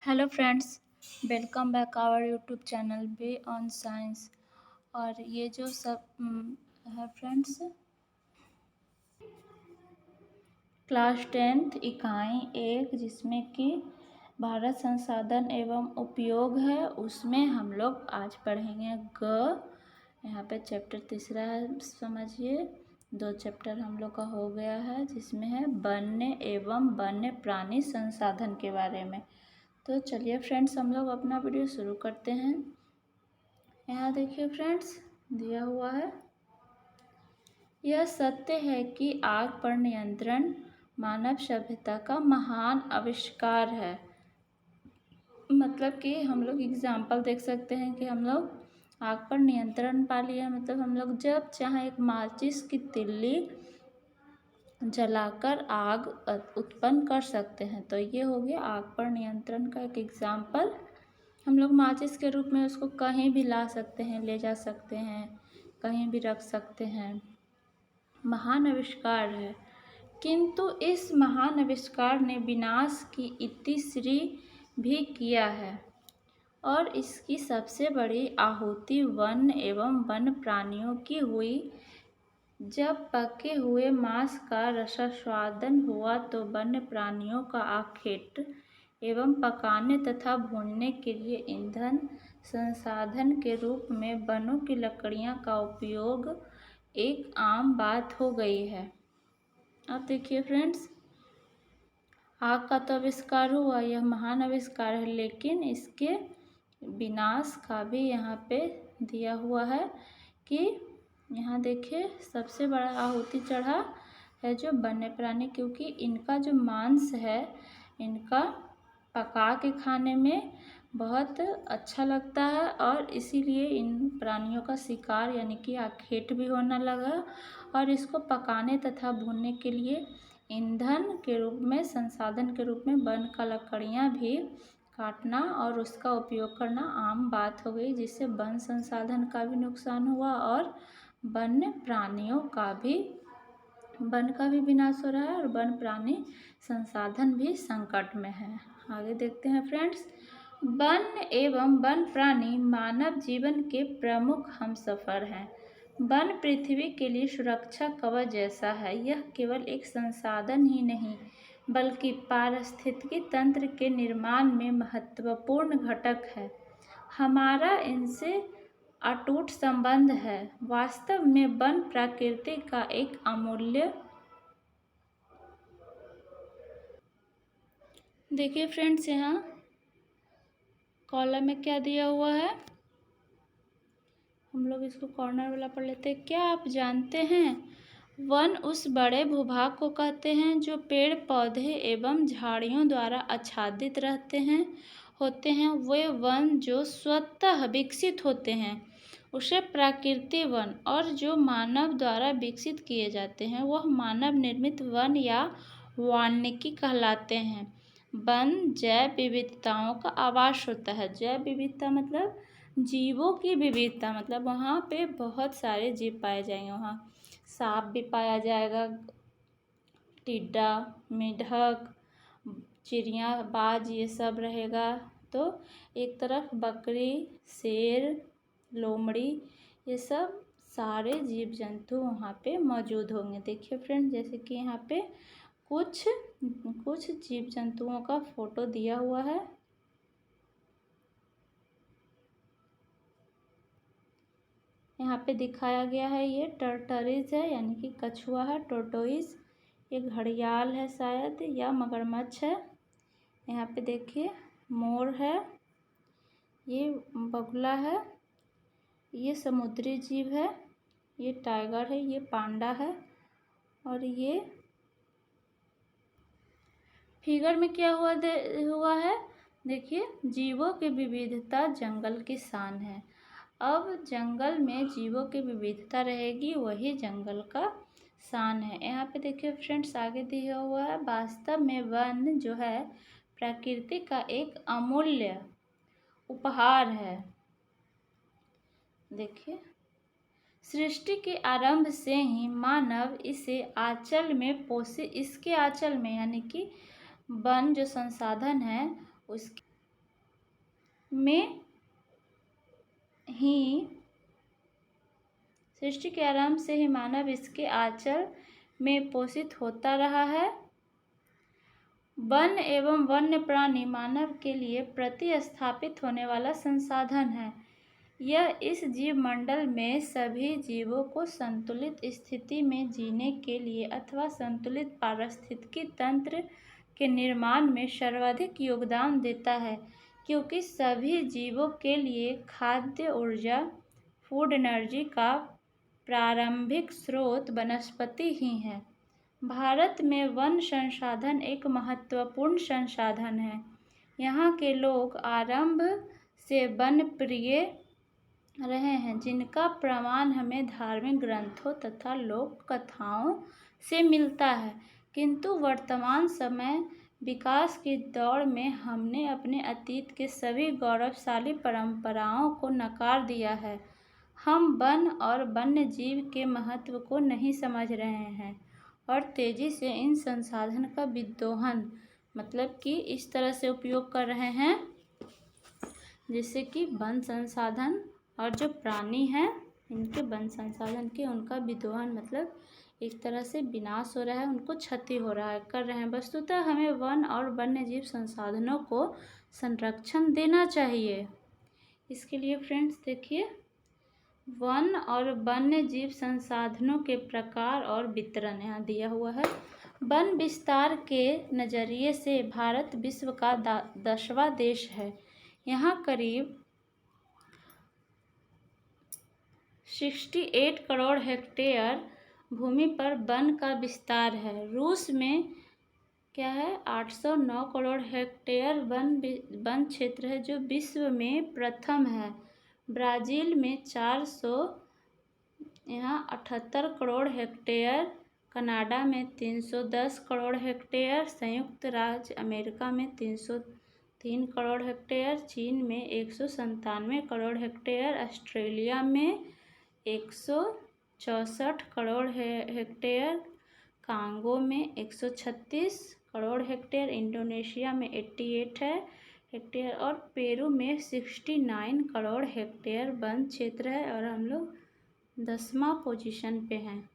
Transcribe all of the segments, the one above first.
Hello friends, welcome back our YouTube channel bay on science. और ये जो सब है फ्रेंड्स, क्लास 10th इकाई 1 जिसमें कि भारत संसाधन एवं उपयोग है, उसमें हम लोग आज पढ़ेंगे ग। यहाँ पे चैप्टर तीसरा है, समझिए। 2 चैप्टर हम लोग का हो गया है जिसमें है वन्य एवं वन्य प्राणी संसाधन के बारे में। तो चलिए फ्रेंड्स, हम लोग अपना वीडियो शुरू करते हैं। यहाँ देखिए फ्रेंड्स, दिया हुआ है, यह सत्य है कि आग पर नियंत्रण मानव सभ्यता का महान आविष्कार है। मतलब कि हम लोग एग्जाम्पल देख सकते हैं कि हम लोग आग पर नियंत्रण पा लिया। मतलब हम लोग जब चाहे एक माचिस की तिल्ली जलाकर आग उत्पन्न कर सकते हैं। तो ये हो गया आग पर नियंत्रण का एक एग्जाम्पल। हम लोग माचिस के रूप में उसको कहीं भी ला सकते हैं, ले जा सकते हैं, कहीं भी रख सकते हैं। महान आविष्कार है, किंतु इस महान आविष्कार ने विनाश की इतिश्री भी किया है और इसकी सबसे बड़ी आहुति वन एवं वन्य प्राणियों की हुई। जब पके हुए मांस का रसास्वादन हुआ तो वन्य प्राणियों का आखेट एवं पकाने तथा भूनने के लिए ईंधन संसाधन के रूप में वनों की लकड़ियां का उपयोग एक आम बात हो गई है। अब देखिए फ्रेंड्स, आग का तो आविष्कार हुआ, यह महान आविष्कार है, लेकिन इसके विनाश का भी यहाँ पे दिया हुआ है कि यहाँ देखिए सबसे बड़ा आहुति चढ़ा है जो वन्य प्राणी, क्योंकि इनका जो मांस है इनका पका के खाने में बहुत अच्छा लगता है और इसीलिए इन प्राणियों का शिकार यानी कि आखेट भी होने लगा और इसको पकाने तथा भूनने के लिए ईंधन के रूप में, संसाधन के रूप में वन का लकड़ियाँ भी काटना और उसका उपयोग करना आम बात हो गई, जिससे वन संसाधन का भी नुकसान हुआ और वन्य प्राणियों का भी, वन का भी विनाश हो रहा है और वन प्राणी संसाधन भी संकट में है। आगे देखते हैं फ्रेंड्स, वन एवं वन प्राणी मानव जीवन के प्रमुख हमसफर हैं। वन पृथ्वी के लिए सुरक्षा कवच जैसा है। यह केवल एक संसाधन ही नहीं बल्कि पारिस्थितिकी तंत्र के निर्माण में महत्वपूर्ण घटक है। हमारा इनसे अटूट संबंध है। वास्तव में वन प्रकृति का एक अमूल्य, देखिए फ्रेंड्स यहाँ कॉलम में क्या दिया हुआ है, हम लोग इसको कॉर्नर वाला पढ़ लेते हैं। क्या आप जानते हैं, वन उस बड़े भूभाग को कहते हैं जो पेड़ पौधे एवं झाड़ियों द्वारा आच्छादित होते हैं। वे वन जो स्वतः विकसित होते हैं उसे प्राकृतिक वन, और जो मानव द्वारा विकसित किए जाते हैं वह मानव निर्मित वन या वानिकी कहलाते हैं। वन जैव विविधताओं का आवास होता है। जैव विविधता मतलब जीवों की विविधता, मतलब वहाँ पे बहुत सारे जीव पाए जाएंगे। वहाँ सांप भी पाया जाएगा, टिड्डा, मेढक, चिड़िया, बाज, ये सब रहेगा। तो एक तरफ बकरी, शेर, लोमड़ी, ये सब सारे जीव जंतु वहाँ पे मौजूद होंगे। देखिए फ्रेंड, जैसे कि यहाँ पे कुछ जीव जंतुओं का फोटो दिया हुआ है। यहाँ पे दिखाया गया है, ये टर्टरीज है यानी कि कछुआ है, टोर्टोइस, ये घड़ियाल है शायद या मगरमच्छ है। यहाँ पे देखिए मोर है, ये बगुला है, ये समुद्री जीव है, ये टाइगर है, ये पांडा है। और ये फिगर में क्या हुआ है, देखिए जीवों की विविधता जंगल की शान है। अब जंगल में जीवों की विविधता रहेगी, वही जंगल का शान है। यहाँ पे देखिए फ्रेंड्स, आगे दिया हुआ है, वास्तव में वन जो है प्रकृति का एक अमूल्य उपहार है। देखिए, सृष्टि के आरंभ से ही मानव इसके आंचल में यानी कि वन जो संसाधन है में ही सृष्टि के आरंभ से ही मानव इसके आंचल में पोषित होता रहा है। वन एवं वन्य प्राणी मानव के लिए प्रतिस्थापित होने वाला संसाधन है। यह इस जीव मंडल में सभी जीवों को संतुलित स्थिति में जीने के लिए अथवा संतुलित पारिस्थितिकी तंत्र के निर्माण में सर्वाधिक योगदान देता है, क्योंकि सभी जीवों के लिए खाद्य ऊर्जा फूड एनर्जी का प्रारंभिक स्रोत वनस्पति ही है। भारत में वन संसाधन एक महत्वपूर्ण संसाधन है। यहाँ के लोग आरंभ से वन प्रिय रहे हैं, जिनका प्रमाण हमें धार्मिक ग्रंथों तथा लोक कथाओं से मिलता है। किंतु वर्तमान समय विकास की दौड़ में हमने अपने अतीत के सभी गौरवशाली परंपराओं को नकार दिया है। हम वन और वन्य जीव के महत्व को नहीं समझ रहे हैं और तेजी से इन संसाधन का विदोहन मतलब कि इस तरह से उपयोग कर रहे हैं जिससे कि वन संसाधन और जो प्राणी हैं इनके वन संसाधन के उनका विदोहन मतलब एक तरह से विनाश हो रहा है, उनको क्षति हो रहा है कर रहे हैं। वस्तुतः हमें वन और वन्य जीव संसाधनों को संरक्षण देना चाहिए। इसके लिए फ्रेंड्स देखिए, वन और वन्य जीव संसाधनों के प्रकार और वितरण यहाँ दिया हुआ है। वन विस्तार के नज़रिए से भारत विश्व का 10वां देश है। यहाँ करीब 68 करोड़ हेक्टेयर भूमि पर वन का विस्तार है। रूस में क्या है 809 करोड़ हेक्टेयर वन क्षेत्र है जो विश्व में प्रथम है। ब्राज़ील में 478 करोड़ हेक्टेयर, कनाडा में 310 करोड़ हेक्टेयर, संयुक्त राज्य अमेरिका में 303 करोड़ हेक्टेयर, चीन में 197 करोड़ हेक्टेयर, ऑस्ट्रेलिया में 164 करोड़ हेक्टेयर, कांगो में 136 करोड़ हेक्टेयर, इंडोनेशिया में 88 है हेक्टेयर और पेरू में 69 करोड़ हेक्टेयर वन क्षेत्र है और हम लोग 10वां पोजीशन पे हैं।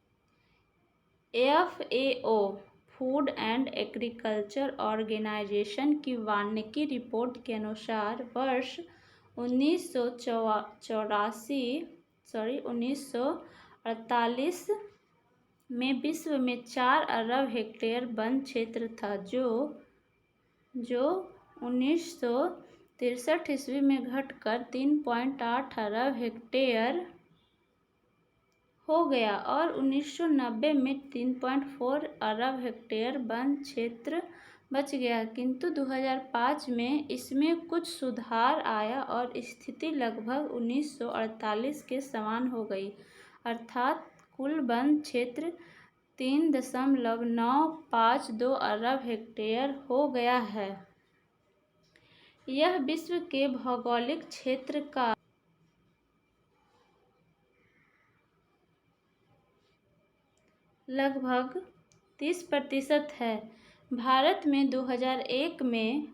FAO food and agriculture organization की वार्षिक रिपोर्ट के अनुसार वर्ष 1948 में विश्व में 4 अरब हेक्टेयर वन क्षेत्र था जो 1963 ईस्वी में घटकर 3.8 अरब हेक्टेयर हो गया और 1990 में 3.4 अरब हेक्टेयर वन क्षेत्र बच गया। किंतु 2005 में इसमें कुछ सुधार आया और स्थिति लगभग 1948 के समान हो गई, अर्थात कुल वन क्षेत्र 3.952 अरब हेक्टेयर हो गया है। यह विश्व के भौगोलिक क्षेत्र का लगभग 30% है। भारत में 2001 में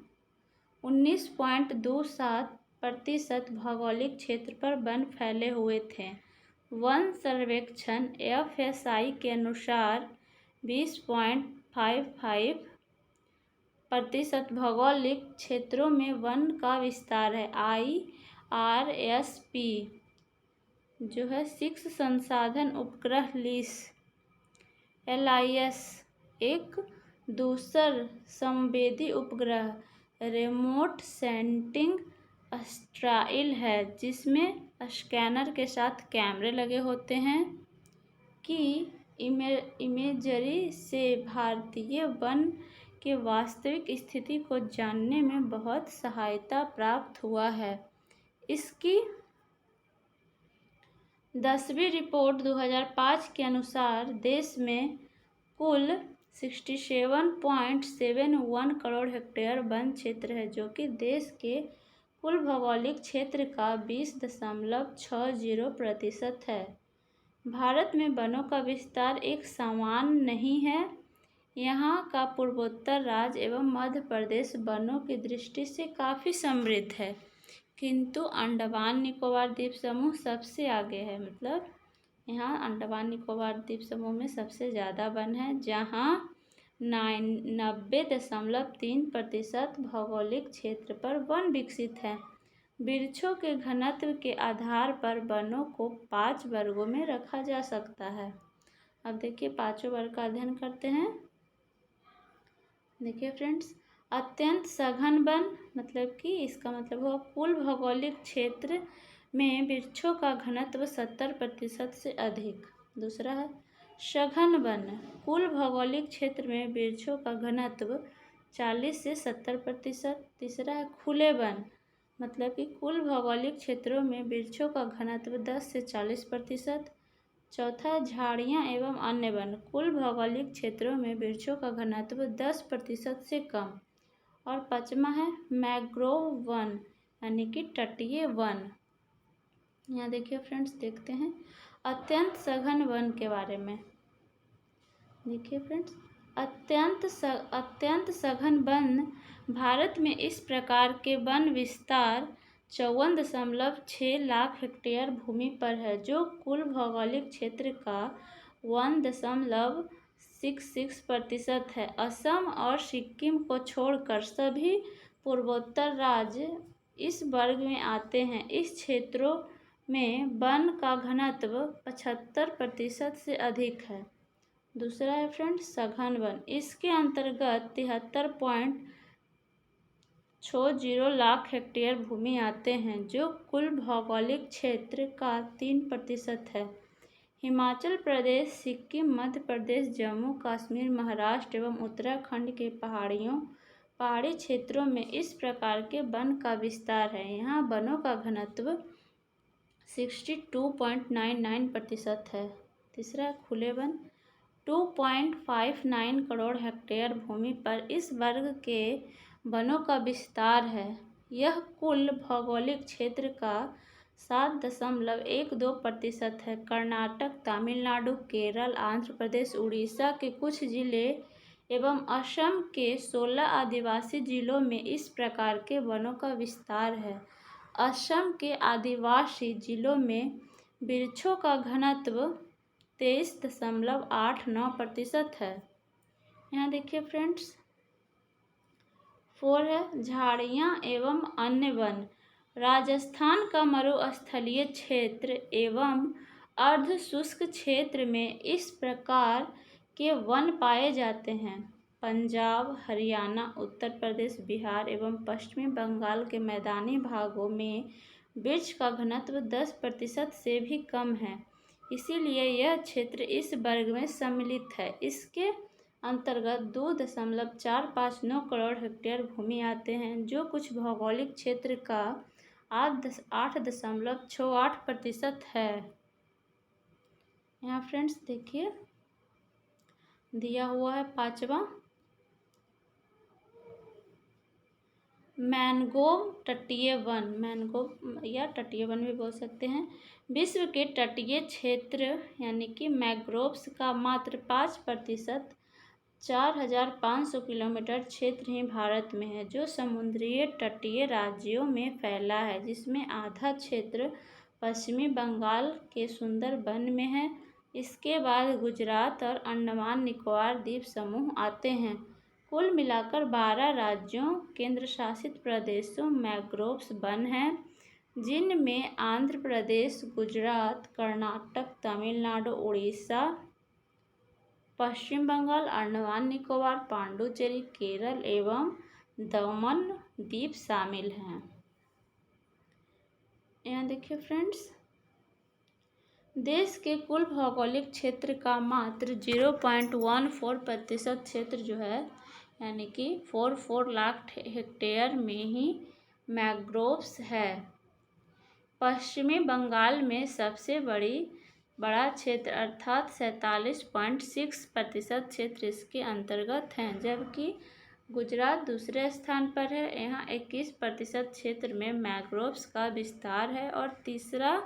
19.27% भौगोलिक क्षेत्र पर वन फैले हुए थे। वन सर्वेक्षण FSI के अनुसार 20.55% भौगोलिक क्षेत्रों में वन का विस्तार है। IRSP जो है 6 संसाधन उपग्रह LIS एक दूसर संवेदी उपग्रह रिमोट सेंसिंग अस्ट्राइल है जिसमें स्कैनर के साथ कैमरे लगे होते हैं कि इमेजरी से भारतीय वन के वास्तविक स्थिति को जानने में बहुत सहायता प्राप्त हुआ है। इसकी 10वीं रिपोर्ट 2005 के अनुसार देश में कुल 67.71 करोड़ हेक्टेयर वन क्षेत्र है जो कि देश के कुल भौगोलिक क्षेत्र का 20.60% है। भारत में वनों का विस्तार एक समान नहीं है। यहाँ का पूर्वोत्तर राज्य एवं मध्य प्रदेश वनों की दृष्टि से काफ़ी समृद्ध है, किंतु अंडमान निकोबार द्वीप समूह सबसे आगे है। मतलब यहाँ अंडमान निकोबार द्वीप समूह में सबसे ज़्यादा वन है, जहाँ 90.3% भौगोलिक क्षेत्र पर वन विकसित है। वृक्षों के घनत्व के आधार पर वनों को 5 वर्गों में रखा जा सकता है। अब देखिए 5 वर्ग का अध्ययन करते हैं। देखिए फ्रेंड्स, अत्यंत सघन वन, मतलब कि इसका मतलब हुआ कुल भौगोलिक क्षेत्र में वृक्षों का घनत्व 70% से अधिक। दूसरा है सघन वन, कुल भौगोलिक क्षेत्र में वृक्षों का घनत्व 40 से 70%। तीसरा है खुले वन, मतलब कि कुल भौगोलिक क्षेत्रों में वृक्षों का घनत्व 10 से 40%। चौथा झाड़ियाँ एवं अन्य वन, कुल भौगोलिक क्षेत्रों में वृक्षों का घनत्व 10% से कम। और पाँचवा है मैंग्रोव वन, यानी कि तटीय वन। यहाँ देखिए फ्रेंड्स, देखते हैं अत्यंत सघन वन के बारे में। देखिए फ्रेंड्स, अत्यंत सघन वन भारत में इस प्रकार के वन विस्तार 54.6 लाख हेक्टेयर भूमि पर है, जो कुल भौगोलिक क्षेत्र का 1.66% है। असम और सिक्किम को छोड़कर सभी पूर्वोत्तर राज्य इस वर्ग में आते हैं। इस क्षेत्रों में वन का घनत्व 75% से अधिक है। दूसरा है फ्रेंड्स सघन वन, इसके अंतर्गत 73.60 लाख हेक्टेयर भूमि आते हैं, जो कुल भौगोलिक क्षेत्र का 3% है। हिमाचल प्रदेश, सिक्किम, मध्य प्रदेश, जम्मू कश्मीर, महाराष्ट्र एवं उत्तराखंड के पहाड़ी क्षेत्रों में इस प्रकार के वन का विस्तार है। यहाँ वनों का घनत्व 62.99% है। तीसरा खुले वन, 2.59 करोड़ हेक्टेयर भूमि पर इस वर्ग के वनों का विस्तार है। यह कुल भौगोलिक क्षेत्र का 7.12% है। कर्नाटक, तमिलनाडु, केरल, आंध्र प्रदेश, उड़ीसा के कुछ जिले एवं असम के 16 आदिवासी जिलों में इस प्रकार के वनों का विस्तार है। असम के आदिवासी जिलों में वृक्षों का घनत्व 23.89% है। यहाँ देखिए फ्रेंड्स, 4 है झाड़ियाँ एवं अन्य वन। राजस्थान का मरुस्थलीय क्षेत्र एवं अर्ध शुष्क क्षेत्र में इस प्रकार के वन पाए जाते हैं। पंजाब, हरियाणा, उत्तर प्रदेश, बिहार एवं पश्चिमी बंगाल के मैदानी भागों में वृक्ष का घनत्व 10% से भी कम है, इसीलिए यह क्षेत्र इस वर्ग में सम्मिलित है। इसके अंतर्गत 2.459 करोड़ हेक्टेयर भूमि आते हैं, जो कुछ भौगोलिक क्षेत्र का 8.68% है। यहाँ फ्रेंड्स देखिए दिया हुआ है पांचवा, मैंग्रोव तटीय वन, मैंग्रोव या तटीय वन भी बोल सकते हैं। विश्व के तटीय क्षेत्र यानी कि मैंग्रोव्स का मात्र 5%, 4,500 किलोमीटर क्षेत्र ही भारत में है, जो समुद्रीय तटीय राज्यों में फैला है, जिसमें आधा क्षेत्र पश्चिमी बंगाल के सुंदरबन में है। इसके बाद गुजरात और अंडमान निकोबार द्वीप समूह आते हैं। कुल मिलाकर 12 राज्यों, केंद्र शासित प्रदेशों मैंग्रोव्स वन हैं, जिनमें आंध्र प्रदेश, गुजरात, कर्नाटक, तमिलनाडु, उड़ीसा, पश्चिम बंगाल, अंडमान निकोबार, पांडुचेरी, केरल एवं दमन द्वीप शामिल हैं। यहाँ देखिए फ्रेंड्स, देश के कुल भौगोलिक क्षेत्र का मात्र 0.14% क्षेत्र जो है, यानी कि 44 लाख हेक्टेयर में ही मैंग्रोव्स है। पश्चिमी बंगाल में सबसे बड़ा क्षेत्र अर्थात 47.6% क्षेत्र इसके अंतर्गत हैं, जबकि गुजरात दूसरे स्थान पर है। यहाँ 21% क्षेत्र में मैंग्रोव्स का विस्तार है और तीसरा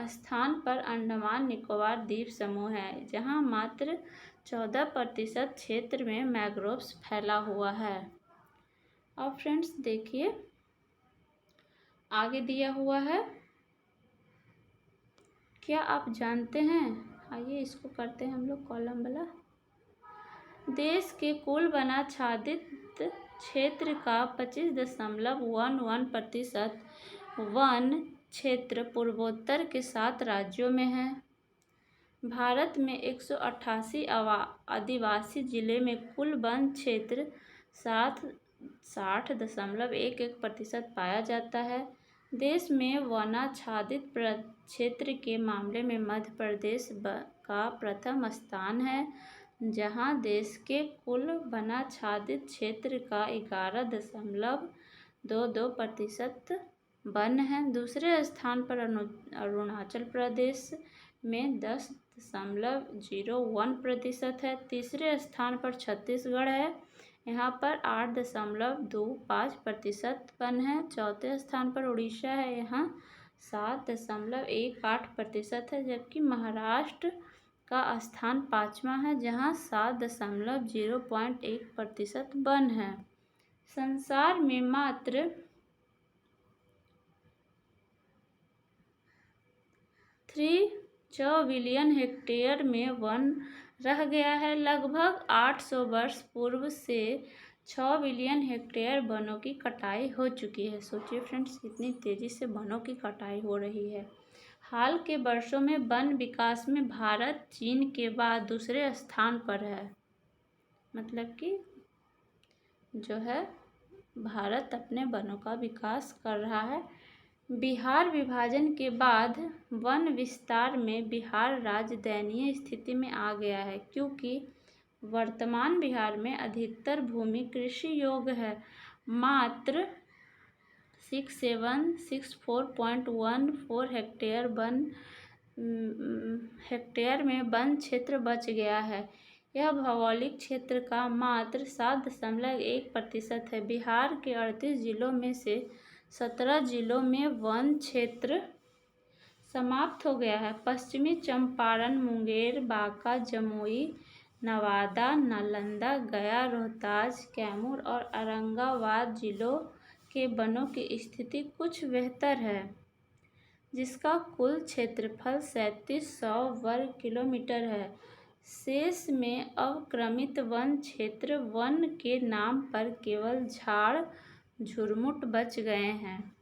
स्थान पर अंडमान निकोबार द्वीप समूह है, जहाँ मात्र 14% क्षेत्र में मैंग्रोव्स फैला हुआ है। अब फ्रेंड्स देखिए आगे दिया हुआ है, क्या आप जानते हैं, आइए इसको करते हैं हम लोग कॉलम वाला। देश के कुल वनाच्छादित क्षेत्र का 25.11% वन क्षेत्र पूर्वोत्तर के 7 राज्यों में है। भारत में 188 आदिवासी जिले में कुल वन क्षेत्र 60.11% पाया जाता है। देश में वनाच्छादित क्षेत्र के मामले में मध्य प्रदेश का प्रथम स्थान है, जहां देश के कुल वनाच्छादित क्षेत्र का 11.22% वन है। दूसरे स्थान पर अरुणाचल प्रदेश में 10.01% है। तीसरे स्थान पर छत्तीसगढ़ है, यहाँ पर 8.25% वन है। चौथे स्थान पर उड़ीसा है, यहाँ 7.18% है, जबकि महाराष्ट्र का स्थान 5वां है, जहाँ 7.01% वन है। संसार में मात्र 3 बिलियन हेक्टेयर में वन रह गया है। लगभग 800 वर्ष पूर्व से 6 बिलियन हेक्टेयर वनों की कटाई हो चुकी है। सोचिए फ्रेंड्स, कितनी तेज़ी से वनों की कटाई हो रही है। हाल के वर्षों में वन विकास में भारत चीन के बाद दूसरे स्थान पर है। मतलब कि जो है भारत अपने वनों का विकास कर रहा है। बिहार विभाजन के बाद वन विस्तार में बिहार राज्य दयनीय स्थिति में आ गया है, क्योंकि वर्तमान बिहार में अधिकतर भूमि कृषि योग्य है। मात्र 6764.14 हेक्टेयर में वन क्षेत्र बच गया है। यह भौगोलिक क्षेत्र का मात्र 7.1% है। बिहार के 38 जिलों में से 17 जिलों में वन क्षेत्र समाप्त हो गया है। पश्चिमी चंपारण, मुंगेर, बांका, जमुई, नवादा, नालंदा, गया, रोहतास, कैमूर और औरंगाबाद जिलों के वनों की स्थिति कुछ बेहतर है, जिसका कुल क्षेत्रफल 3700 वर्ग किलोमीटर है। शेष में अवक्रमित वन क्षेत्र वन के नाम पर केवल झाड़ झुरमुट बच गए हैं।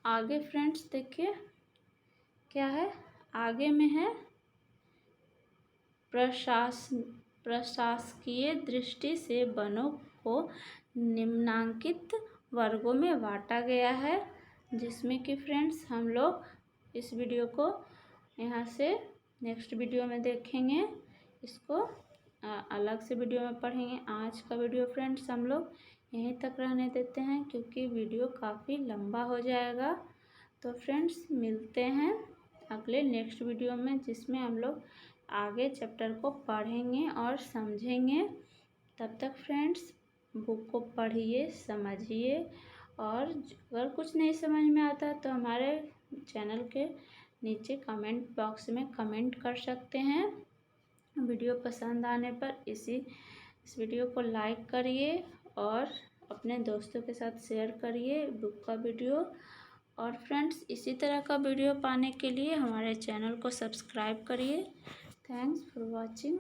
आगे फ्रेंड्स देखिए क्या है, आगे में है प्रशासकीय दृष्टि से वनों को निम्नांकित वर्गों में बांटा गया है, जिसमें कि फ्रेंड्स हम लोग इस वीडियो को यहाँ से नेक्स्ट वीडियो में देखेंगे, इसको अलग से वीडियो में पढ़ेंगे। आज का वीडियो फ्रेंड्स हम लोग यहीं तक रहने देते हैं, क्योंकि वीडियो काफ़ी लंबा हो जाएगा। तो फ्रेंड्स मिलते हैं अगले नेक्स्ट वीडियो में, जिसमें हम लोग आगे चैप्टर को पढ़ेंगे और समझेंगे। तब तक फ्रेंड्स बुक को पढ़िए, समझिए, और अगर कुछ नहीं समझ में आता तो हमारे चैनल के नीचे कमेंट बॉक्स में कमेंट कर सकते हैं। वीडियो पसंद आने पर इस वीडियो को लाइक करिए और अपने दोस्तों के साथ शेयर करिए बुक का वीडियो। और फ्रेंड्स इसी तरह का वीडियो पाने के लिए हमारे चैनल को सब्सक्राइब करिए। Thanks for watching.